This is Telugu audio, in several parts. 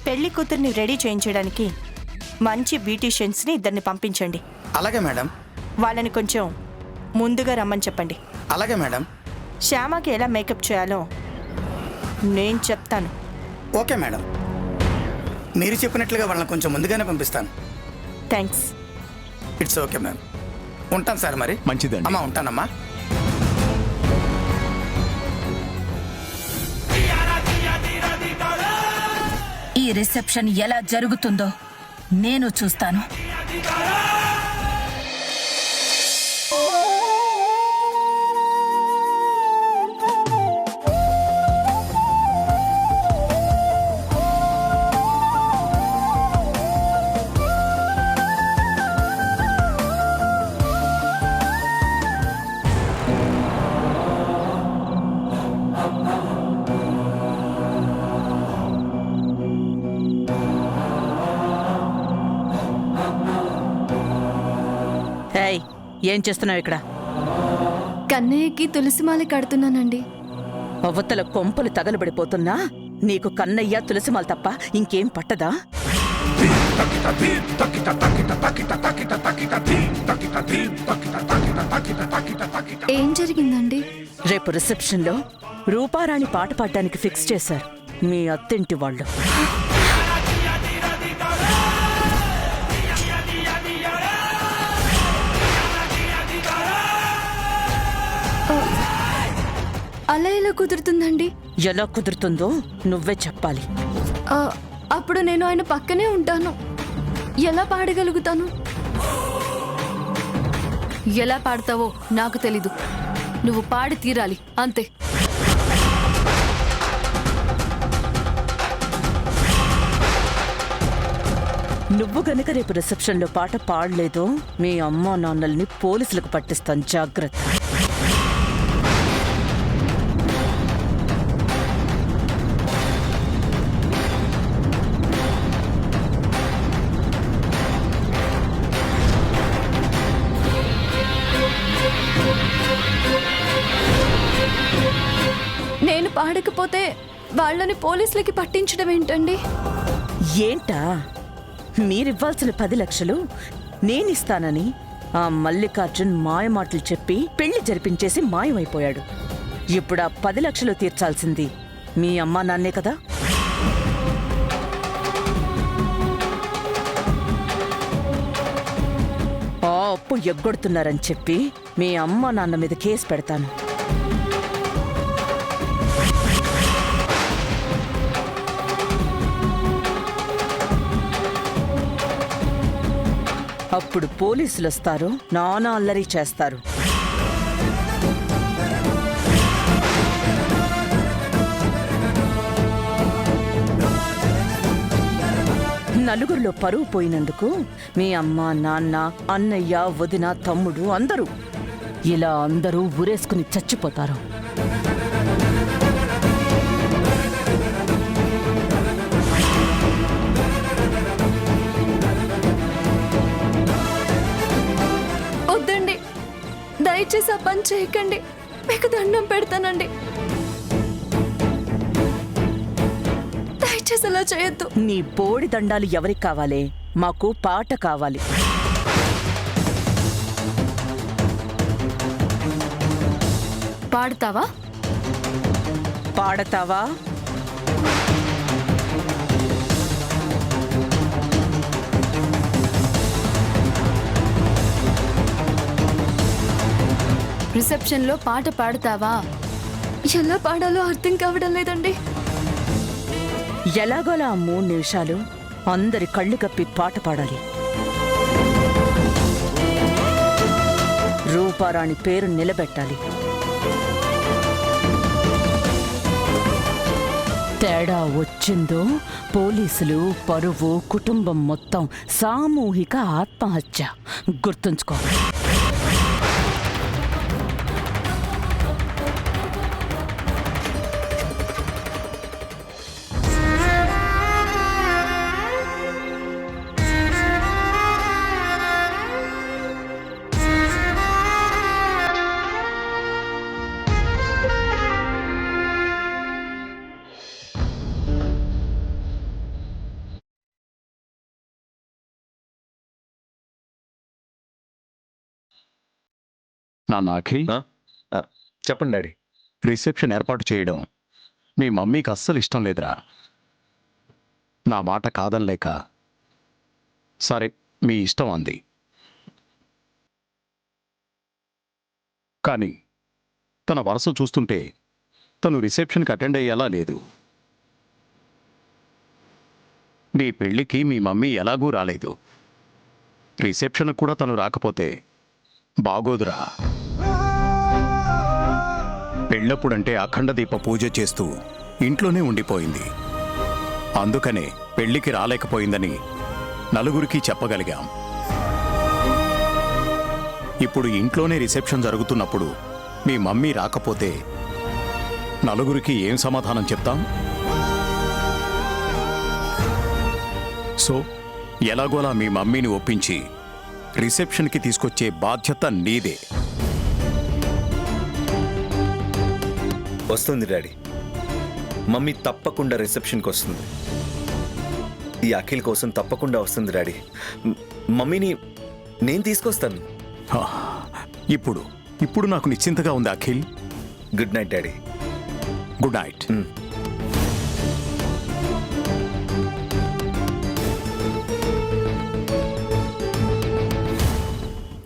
పెళ్లి కూతుర్ని రెడీ చేయించడానికి మంచి బ్యూటీషియన్స్ని ఇద్దరిని పంపించండి. అలాగే మేడం. వాళ్ళని కొంచెం ముందుగా రమ్మని చెప్పండి. అలాగే మేడం. శ్యామకి ఎలా మేకప్ చేయాలో నేను చెప్తాను. ఓకే మేడం, మీరు చెప్పినట్లుగా వాళ్ళని కొంచెం ముందుగానే పంపిస్తాను. థ్యాంక్స్. It's okay ma'am. ఉంటాను సార్. మరి మంచిదండి. అమ్మా, ఉంటానమ్మా. ఈ రిసెప్షన్ ఎలా జరుగుతుందో నేను చూస్తాను. ఏయ్, ఏం చేస్తున్నావు ఇక్కడ? కన్నయ్యకి తులసిమాల కడుతున్నానండి. అవతల కొంపలు తగలబడిపోతున్నా నీకు కన్నయ్య తులసిమాల తప్ప ఇంకేం పట్టదా? ఏం జరిగిందండి? రేపు రిసెప్షన్లో రూపారాణి పాట పాడడానికి ఫిక్స్ చేశారు మీ అత్తింటి వాళ్ళు. అలా ఎలా కుదురుతుందండి? ఎలా కుదురుతుందో నువ్వే చెప్పాలి. అప్పుడు నేను ఆయన పక్కనే ఉంటాను. ఎలా పాడగలుగుతాను? ఎలా పాడతావో నాకు తెలీదు. నువ్వు పాడి తీరాలి, అంతే. నువ్వు గనక రేపు రిసెప్షన్లో పాట పాడలేదో మీ అమ్మా నాన్నల్ని పోలీసులకు పట్టిస్తాను, జాగ్రత్త. నేను పాడకపోతే వాళ్ళని పోలీసులకి పట్టించడం ఏంటండి? ఏంటా, మీరివ్వాల్సిన 10 లక్షలు నేనిస్తానని ఆ మల్లికార్జున్ మాయమాటలు చెప్పి పెళ్లి జరిపించేసి మాయమైపోయాడు. ఇప్పుడు ఆ 10 లక్షలు తీర్చాల్సింది మీ అమ్మా నాన్నే కదా? ఆ అప్పు ఎగ్గొడుతున్నారని చెప్పి మీ అమ్మా నాన్న మీద కేసు పెడతాను. అప్పుడు పోలీసులు వస్తారు, నానా అల్లరి చేస్తారు. నలుగురిలో పరువు పోయినందుకు మీ అమ్మ, నాన్న, అన్నయ్య, వదిన, తమ్ముడు అందరూ ఇలా అందరూ ఊరేసుకుని చచ్చిపోతారు. వద్దండి, దయచేసి ఆ పని చేయకండి. మీకు దండం పెడతానండి. దయచేసి అలా చేయొద్దు. నీ బోడి దండాలు ఎవరికి కావాలి? మాకు పాట కావాలి. పాడతావా? పాడతావా? రిసెప్షన్లో పాట పాడతావా? ఎలా పాడాలో అర్థం కావడం లేదండి. ఎలాగోలా 3 నిమిషాలు అందరి కళ్ళు కప్పి పాట పాడాలి. రూపారాణి పేరు నిలబెట్టాలి. తేడా వచ్చిందో పోలీసులు, పరువు, కుటుంబం మొత్తం సామూహిక ఆత్మహత్య. గుర్తుంచుకో. నాన్న అఖిల్, చెప్పండి డాడీ. రిసెప్షన్ ఏర్పాటు చేయడం మీ మమ్మీకి అస్సలు ఇష్టం లేదురా. నా మాట కాదనలేక సరే మీ ఇష్టం అంది. కానీ తన వరుస చూస్తుంటే తను రిసెప్షన్కి అటెండ్ అయ్యేలా లేదు. నీ పెళ్ళికి మీ మమ్మీ ఎలాగూ రాలేదు, రిసెప్షన్ కూడా తను రాకపోతే బాగోదురా. పెళ్ళప్పుడంటే అఖండ దీప పూజ చేస్తూ ఇంట్లోనే ఉండిపోయింది. అందుకనే పెళ్లికి రాలేకపోయిందని నలుగురికి చెప్పగలిగాం. ఇప్పుడు ఇంట్లోనే రిసెప్షన్ జరుగుతున్నప్పుడు మీ మమ్మీ రాకపోతే నలుగురికి ఏం సమాధానం చెప్తాం? సో ఎలాగోలా మీ మమ్మీని ఒప్పించి రిసెప్షన్కి తీసుకొచ్చే బాధ్యత నీదే. వస్తుంది డాడీ. మమ్మీ తప్పకుండా రిసెప్షన్కి వస్తుంది. ఈ అఖిల్ కోసం తప్పకుండా వస్తుంది డాడీ. మమ్మీని నేను తీసుకొస్తాను. హా, ఇప్పుడు నాకు నిశ్చింతగా ఉంది Akhil. Good night daddy. Good night.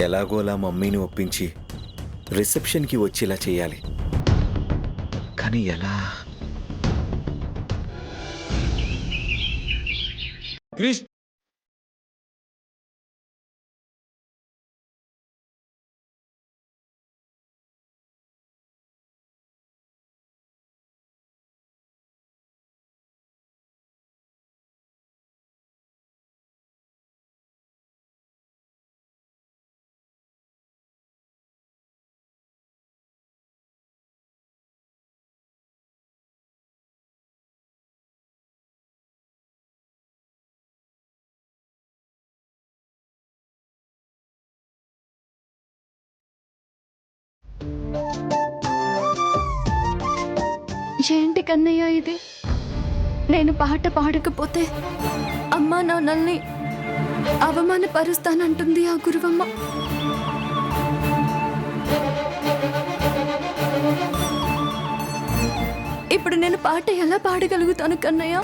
ఎలాగోలా మమ్మీని ఒప్పించి రిసెప్షన్కి వచ్చేలా చేయాలి. కానీ ఎలా? ఏంటి కన్నయ్య ఇది? నేను పాట పాడకపోతే అమ్మా నాన్నల్ని అవమానపరుస్తానంటుంది ఆ గురువమ్మ. ఇప్పుడు నేను పాట ఎలా పాడగలుగుతాను కన్నయ్య?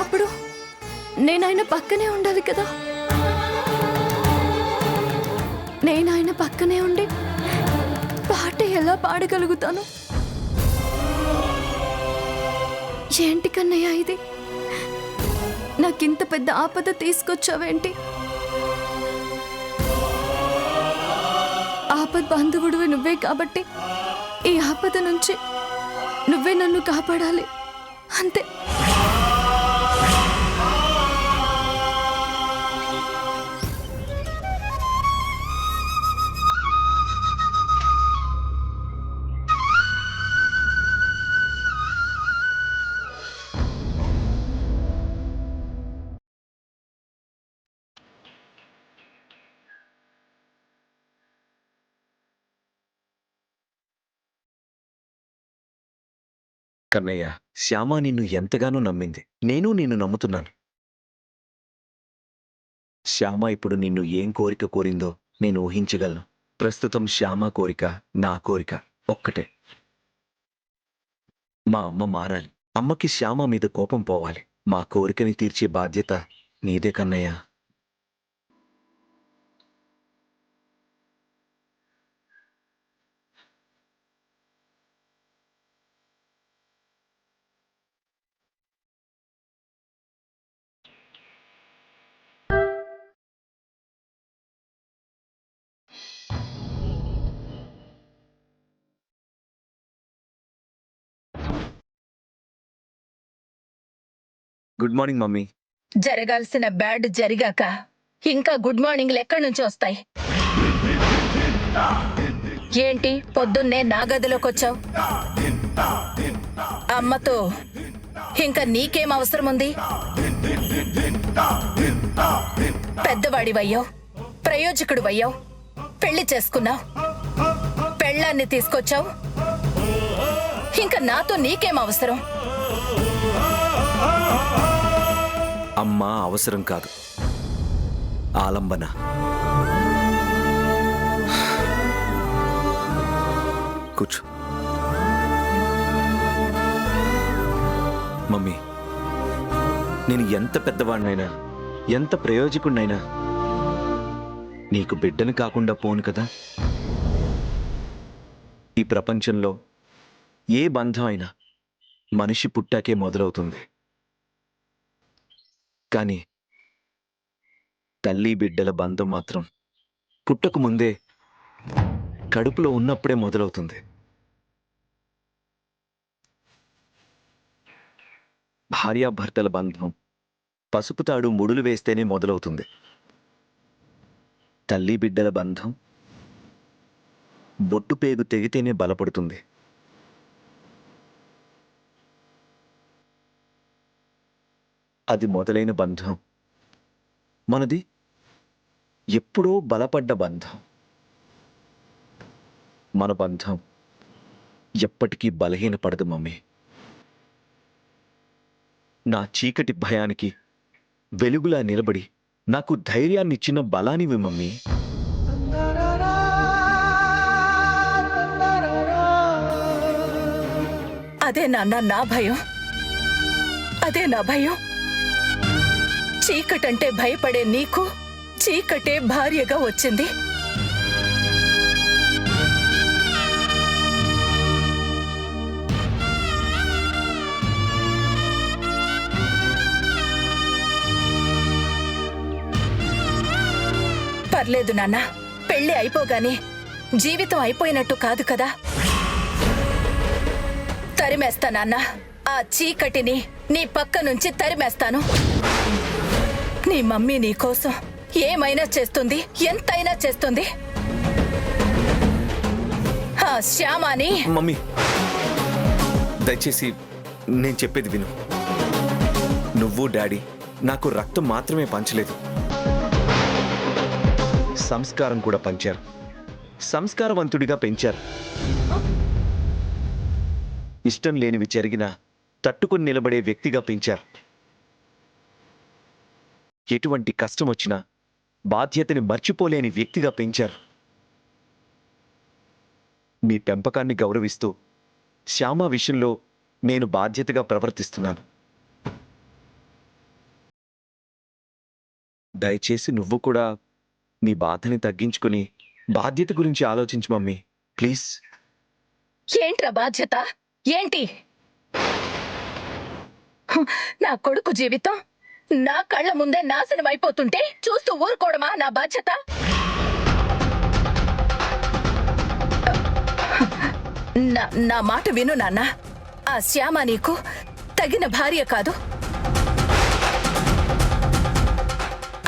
అప్పుడు నేనాయన పక్కనే ఉండాలి కదా. నేనాయన పక్కనే ఉండి పాట ఎలా పాడగలుగుతాను? ఏంటి కన్నయ్య ఇది? నాకింత పెద్ద ఆపద తీసుకొచ్చావేంటి? ఆపద్ బాంధవుడివి నువ్వే కాబట్టి ఈ ఆపద నుంచి నువ్వే నన్ను కాపాడాలి, అంతే. కన్నయ్య, శ్యామ నిన్ను ఎంతగానో నమ్మింది. నేను నిన్ను నమ్ముతున్నాను. శ్యామ ఇప్పుడు నిన్ను ఏం కోరిక కోరిందో నేను ఊహించగలను. ప్రస్తుతం శ్యామ కోరిక, నా కోరిక ఒక్కటే. మా అమ్మ మారాలి. అమ్మకి శ్యామ మీద కోపం పోవాలి. మా కోరికని తీర్చే బాధ్యత నీదే కన్నయ్య. Good morning mummy. జరగాల్సిన బ్యాడ్ జరిగాక ఇంకా గుడ్ మార్నింగ్లు ఎక్కడి నుంచి వస్తాయి? ఏంటి పొద్దున్నే నా గదిలోకి వచ్చావు? అమ్మతో ఇంకా నీకేం అవసరం ఉంది? పెద్దవాడివయ్యావు, ప్రయోజకుడివయ్యావు, పెళ్లి చేసుకున్నావు, పెళ్ళాన్ని తీసుకొచ్చావు. ఇంకా నాతో నీకేం అవసరం? అమ్మ అవసరం కాదు, ఆలంబన. కూర్చో. మమ్మీ, నేను ఎంత పెద్దవాడినైనా, ఎంత ప్రయోజకుడినైనా నీకు బిడ్డను కాకుండా పోను కదా. ఈ ప్రపంచంలో ఏ బంధం అయినా మనిషి పుట్టాకే మొదలవుతుంది. కానీ తల్లి బిడ్డల బంధం మాత్రం పుట్టకు ముందే, కడుపులో ఉన్నప్పుడే మొదలవుతుంది. భార్యాభర్తల బంధం పసుపు తాడు ముడులు వేస్తేనే మొదలవుతుంది. తల్లి బిడ్డల బంధం బొట్టు పేగు తెగితేనే బలపడుతుంది. అది మొదలైన బంధం మనది ఎప్పుడో బలపడ్డ బంధం. మన బంధం ఎప్పటికీ బలహీనపడదు మమ్మీ. నా చీకటి భయానికి వెలుగులా నిలబడి నాకు ధైర్యాన్నిచ్చిన బలానివి మమ్మీ. అదే నాన్న నా భయం, అదే నా భయం. చీకటంటే భయపడే నీకు చీకటే భార్యగా వచ్చింది. పర్లేదు నాన్న, పెళ్లి అయిపోగానే జీవితం అయిపోయినట్టు కాదు కదా. తరిమేస్తా నాన్న, ఆ చీకటిని నీ పక్క నుంచి తరిమేస్తాను. నీ మమ్మీ నీ కోసం ఏమైనా చేస్తుంది, ఎంతైనా చేస్తుంది. ఆ శ్యామాని. మమ్మీ, దయచేసి నేను చెప్పేది విను. నువ్వు డాడీ నాకు రక్తం మాత్రమే పంచలేదు, సంస్కారం కూడా పంచారు. సంస్కారవంతుడిగా పెంచారు. ఇష్టం లేనివి జరిగినా తట్టుకుని నిలబడే వ్యక్తిగా పెంచారు. ఎటువంటి కష్టం వచ్చినా బాధ్యతని మర్చిపోలేని వ్యక్తిగా పెంచారు. మీ పెంపకాన్ని గౌరవిస్తూ శ్యామ విషయంలో నేను బాధ్యతగా ప్రవర్తిస్తున్నాను. దయచేసి నువ్వు కూడా నీ బాధని తగ్గించుకుని బాధ్యత గురించి ఆలోచించు మమ్మీ, ప్లీజ్. ఏంట్రా బాధ్యత? ఏంటి? నా కొడుకు జీవితం నా కళ్ళ ముందే నాశనం అయిపోతుంటే చూస్తూ ఊరుకోవడమా నా బాధ్యత? నా మాట విను నాన్న. ఆ శ్యామ నీకు తగిన భార్య కాదు.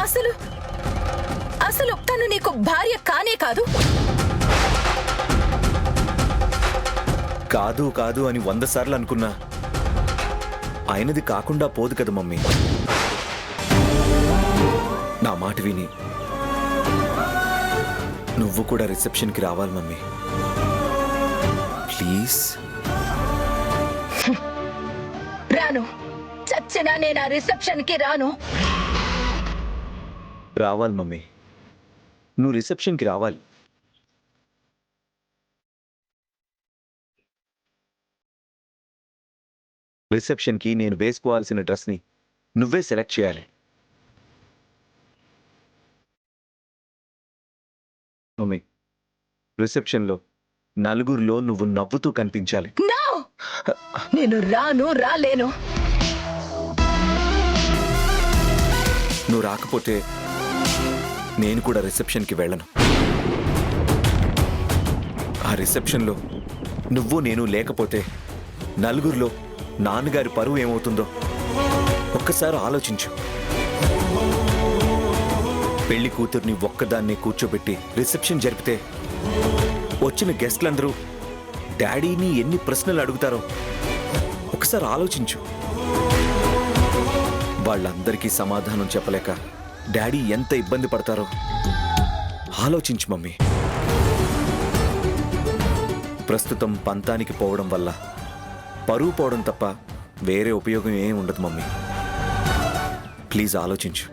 అసలు తను నీకు భార్య కానే కాదు. కాదు కాదు అని 100 సార్లు అనుకున్నా ఆయనది కాకుండా పోదు కదా మమ్మీ. నా మాట విని నువ్వు కూడా రిసెప్షన్కి రావాలి మమ్మీ, ప్లీజ్. రాను, చచ్చినా నేను ఆ రిసెప్షన్కి రాను. రావాలి మమ్మీ, నువ్వు రిసెప్షన్కి రావాలి. రిసెప్షన్కి నేను వేసుకోవాల్సిన డ్రెస్ని నువ్వే సెలెక్ట్ చేయాలి. మమ్మీ, రిసెప్షన్లో నలుగురిలో నువ్వు నవ్వుతూ కనిపించాలి. నేను రాలేను. నువ్వు రాకపోతే నేను కూడా రిసెప్షన్కి వెళ్ళను. ఆ రిసెప్షన్లో నువ్వు నేను లేకపోతే నలుగురిలో నాన్నగారి పరువు ఏమవుతుందో ఒక్కసారి ఆలోచించు. పెళ్లి కూతుర్ని ఒక్కదాన్నే కూర్చోబెట్టి రిసెప్షన్ జరిపితే వచ్చిన గెస్ట్లందరూ డాడీని ఎన్ని ప్రశ్నలు అడుగుతారో ఒకసారి ఆలోచించు. వాళ్ళందరికీ సమాధానం చెప్పలేక డాడీ ఎంత ఇబ్బంది పడతారో ఆలోచించు మమ్మీ. ప్రస్తుతం పంతానికి పోవడం వల్ల పరువు పోవడం తప్ప వేరే ఉపయోగం ఏం ఉండదు మమ్మీ, ప్లీజ్ ఆలోచించు.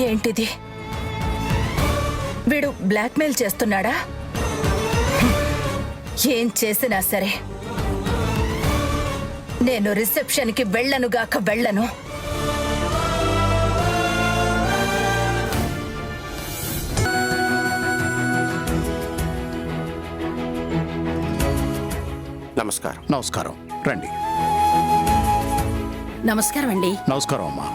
ఏంటిది? వీడు బ్లాక్మెయిల్ చేస్తున్నాడా? ఏం చేసినా సరే నేను రిసెప్షన్కి వెళ్ళనుగాక వెళ్ళను. నమస్కారం. నమస్కారం, రండి. నమస్కారం అండి. నమస్కారం అమ్మా.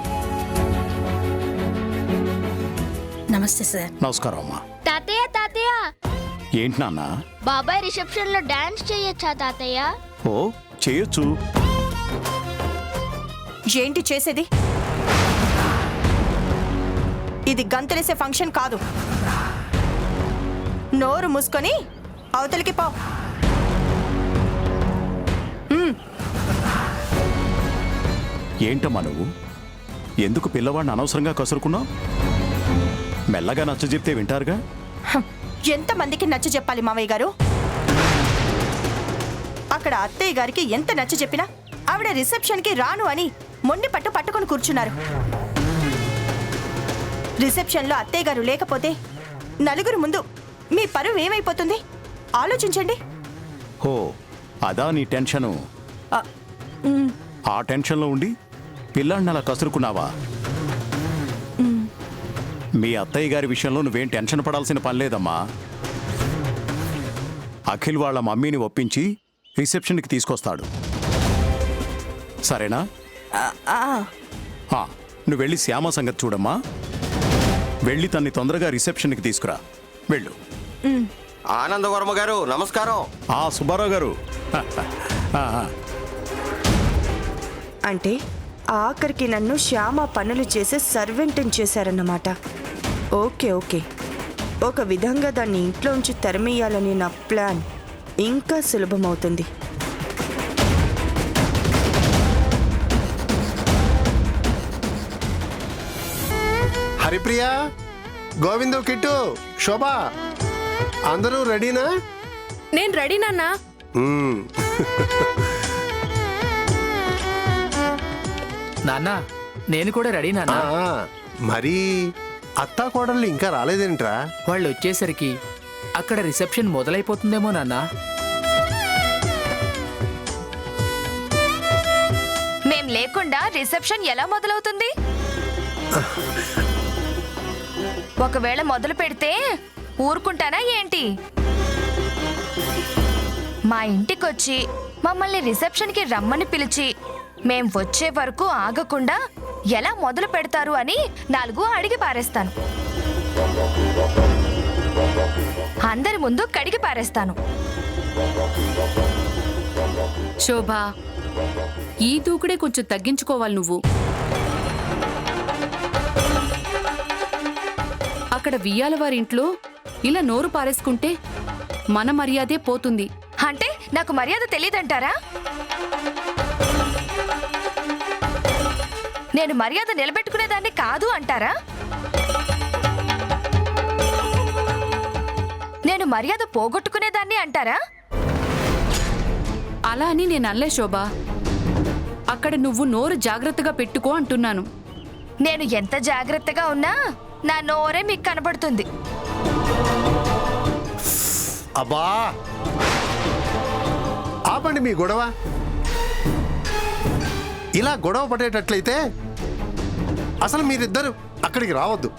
నమస్తే సార్. నమస్కారం అమ్మా. తాతయ్య తాతయ్య, ఏంటి నాన్న? బాబాయ్ రిసెప్షన్ లో డాన్స్ చేయొచ్చా తాతయ్య? ఓ, చేయొచ్చు. ఏంటి చేసేది? ఇది గంతులేసే ఫంక్షన్ కాదు. నోరు మూసుకొని అవతలికి పో. ఏంటమ్మా నువ్వు? ఎందుకు పిల్లవాడిని అనవసరంగా కసురుకున్నావు? మెల్లగా నచ్చ చెప్తే వింటారుగా. ఎంతమందికి నచ్చ చెప్పాలి మావయ్య గారు? అక్కడ అత్తయ్య గారికి ఎంత నచ్చ చెప్పినా ఆవిడ రిసెప్షన్కి రాను అని మొండి పట్టుకొని కూర్చున్నారు. రిసెప్షన్లో అత్తయ్య గారు లేకపోతే నలుగురు ముందు మీ పరువు ఏమైపోతుంది? ఆలోచించండి. హో, అదా నీ టెన్షను? ఆ టెన్షన్లో ఉండి పిల్లాడిని అలా కసురుకున్నావా? మీ అత్తయ్య గారి విషయంలో నువ్వేం టెన్షన్ పడాల్సిన పని లేదమ్మా. అఖిల్ వాళ్ళ మమ్మీని ఒప్పించి రిసెప్షన్కి తీసుకొస్తాడు, సరేనా? నువ్వు వెళ్ళి శ్యామ సంగతి చూడమ్మా. వెళ్ళి తన్ని తొందరగా రిసెప్షన్కి తీసుకురా. వెళ్ళు. ఆనందవర్మ గారు నమస్కారం. సుబ్బారావు గారు. అంటే ఆఖరికి నన్ను శ్యామ పనులు చేసే సర్వెంట్ని చేశారన్నమాట. ఓకే ఓకే, ఒక విధంగా దాన్ని ఇంట్లోంచి తరిమేయాలని నా ప్లాన్ ఇంకా సులభమవుతుంది. హరిప్రియ, గోవిందు, కిట్టు, శోభ అందరూ రెడీనా? నేను రెడీ నాన్నా. నాన్న నేను కూడా రెడీ నాన్న. మరి అత్తా కోడళ్ళు ఇంకా రాలేదేంట్రా? వాళ్ళు వచ్చేసరికి అక్కడ రిసెప్షన్ మొదలైపోతుందేమో నాన్న. మేం లేకుండా రిసెప్షన్ ఎలా మొదలవుతుంది? ఒకవేళ మొదలు పెడితే ఊరుకుంటానా ఏంటి? మా ఇంటికొచ్చి మమ్మల్ని రిసెప్షన్కి రమ్మని పిలిచి మేం వచ్చే వరకు ఆగకుండా ఎలా మొదలు పెడతారు అని 4 అడిగి పారేస్తాను. అందరి ముందు కడిగి పారేస్తాను. శోభ, ఈ దూకుడే కొంచెం తగ్గించుకోవాలి నువ్వు. అక్కడ వియ్యాల వారింట్లో ఇలా నోరు పారేసుకుంటే మన మర్యాదే పోతుంది. అంటే నాకు మర్యాద తెలియదంటారా? నేను మర్యాద నిలబెట్టుకునేదాన్ని కాదు అంటారా? నేను మర్యాద పోగొట్టుకునేదాన్ని అంటారా? అలా అని నేను అనలే శోభ. అక్కడ నువ్వు నోరు జాగ్రత్తగా పెట్టుకో అంటున్నాను. నేను ఎంత జాగ్రత్తగా ఉన్నా నా నోరే మీకు కనబడుతుంది. అబ్బా, ఆపండి మీ గొడవ. ఇలా గొడవ పడేటట్లయితే అసలు మీరిద్దరు అక్కడికి రావద్దు.